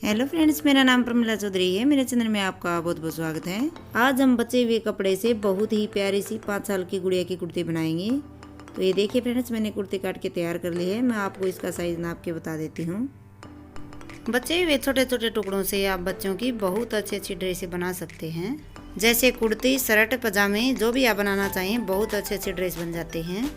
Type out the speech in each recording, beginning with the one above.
Hello friends, मेरा नाम प्रमिला चौधरी है। मेरे चैनल में आपका बहुत बहुत स्वागत है। आज हम बचे हुए कपड़े से बहुत ही प्यारी सी 5 साल की गुड़िया की कुर्ती बनाएंगे। तो ये देखिए फ्रेंड्स, मैंने कुर्ती काट के तैयार कर ली है। मैं आपको इसका साइज़ नाप के बता देती हूँ। बचे हुए छोटे छोटे टुकड़ों से आप बच्चों की बहुत अच्छी अच्छी ड्रेसें बना सकते हैं। जैसे कुर्ती, शर्ट, पजामे, जो भी आप बनाना चाहें बहुत अच्छे अच्छे ड्रेस बन जाते हैं।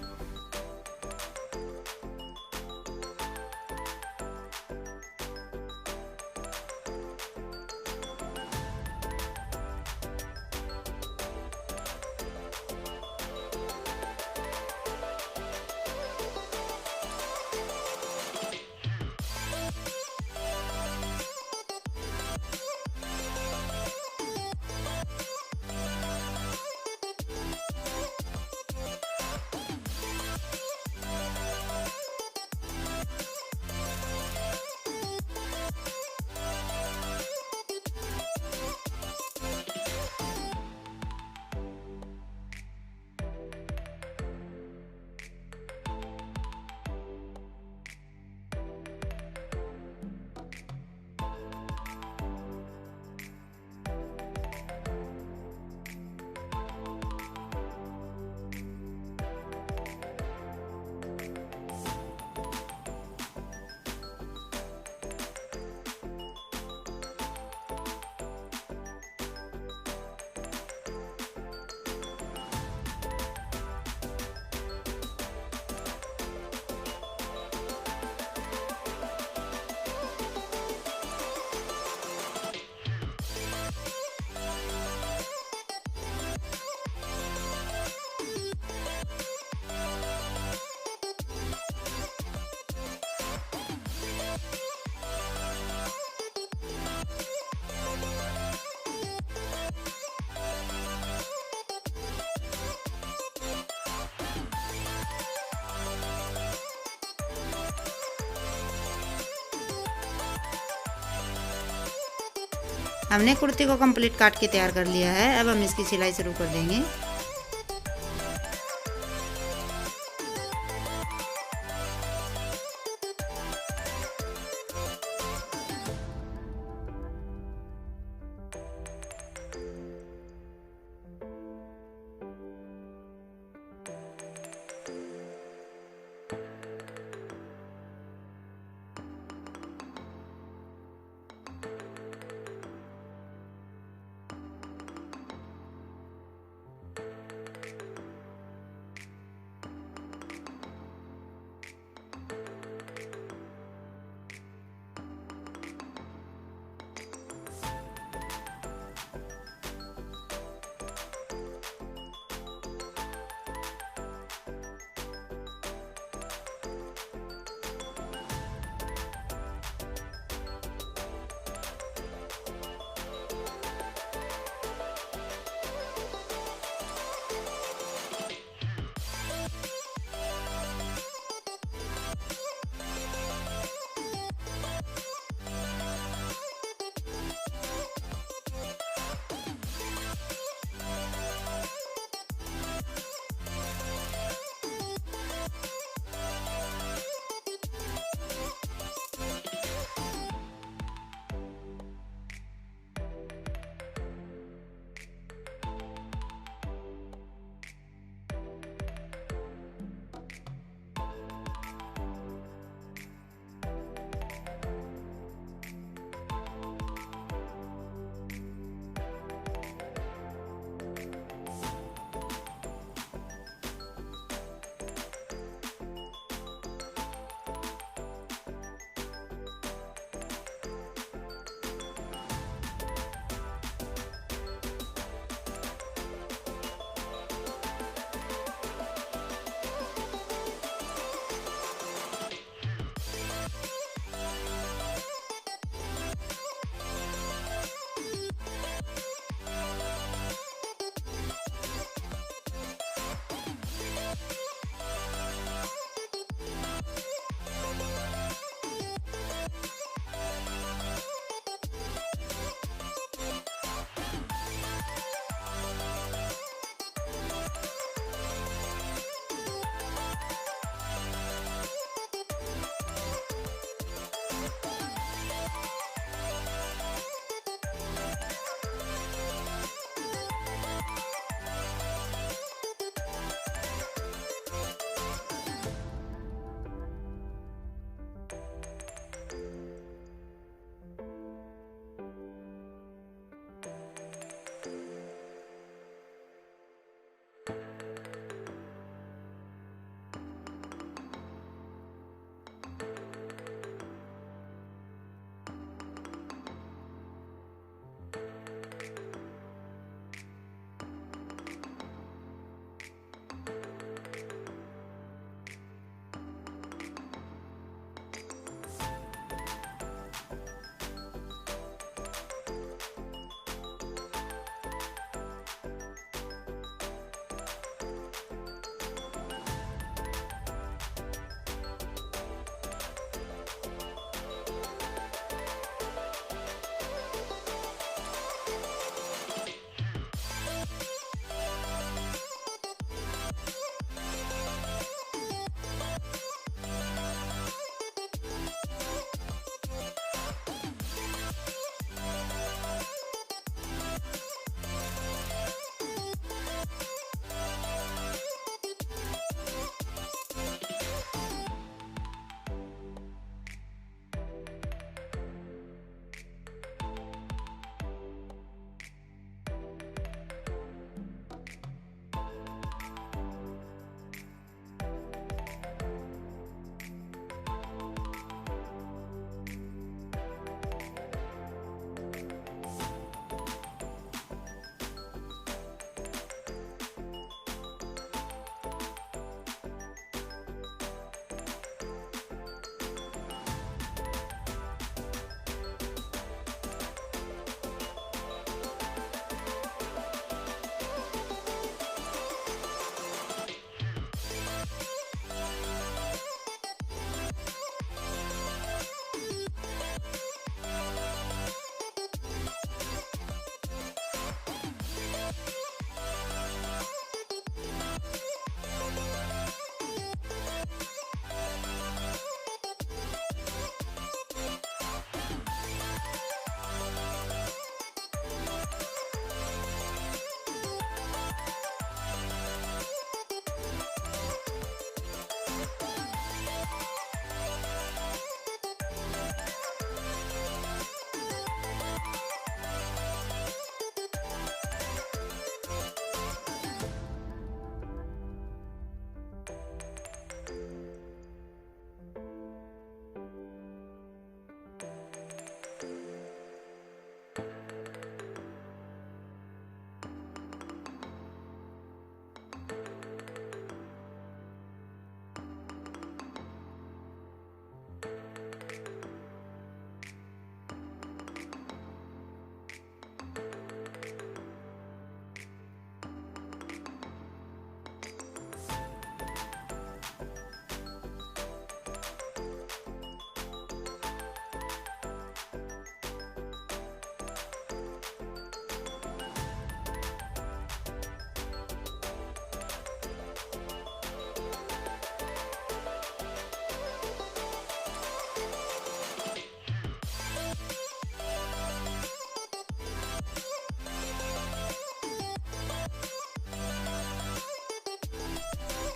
हमने कुर्ती को कंप्लीट काट के तैयार कर लिया है। अब हम इसकी सिलाई शुरू कर देंगे।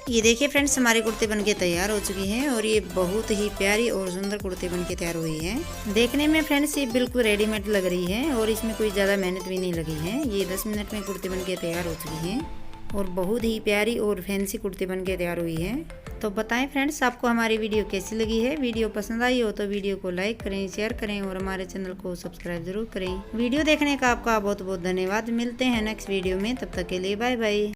ये देखिए फ्रेंड्स, हमारी कुर्ती बनके तैयार हो चुकी है और ये बहुत ही प्यारी और सुंदर कुर्ती बनके तैयार हुई है। देखने में फ्रेंड्स ये बिल्कुल रेडीमेड लग रही है और इसमें कोई ज़्यादा मेहनत भी नहीं लगी है। ये 10 मिनट में कुर्ती बनके तैयार हो चुकी है और बहुत ही प्यारी और फैंसी कुर्ती बनके तैयार हुई है। तो बताएं फ्रेंड्स, आपको हमारी वीडियो कैसी लगी है। वीडियो पसंद आई हो तो वीडियो को लाइक करें, शेयर करें और हमारे चैनल को सब्सक्राइब जरूर करें। वीडियो देखने का आपका बहुत बहुत धन्यवाद। मिलते हैं नेक्स्ट वीडियो में, तब तक के लिए बाय बाय।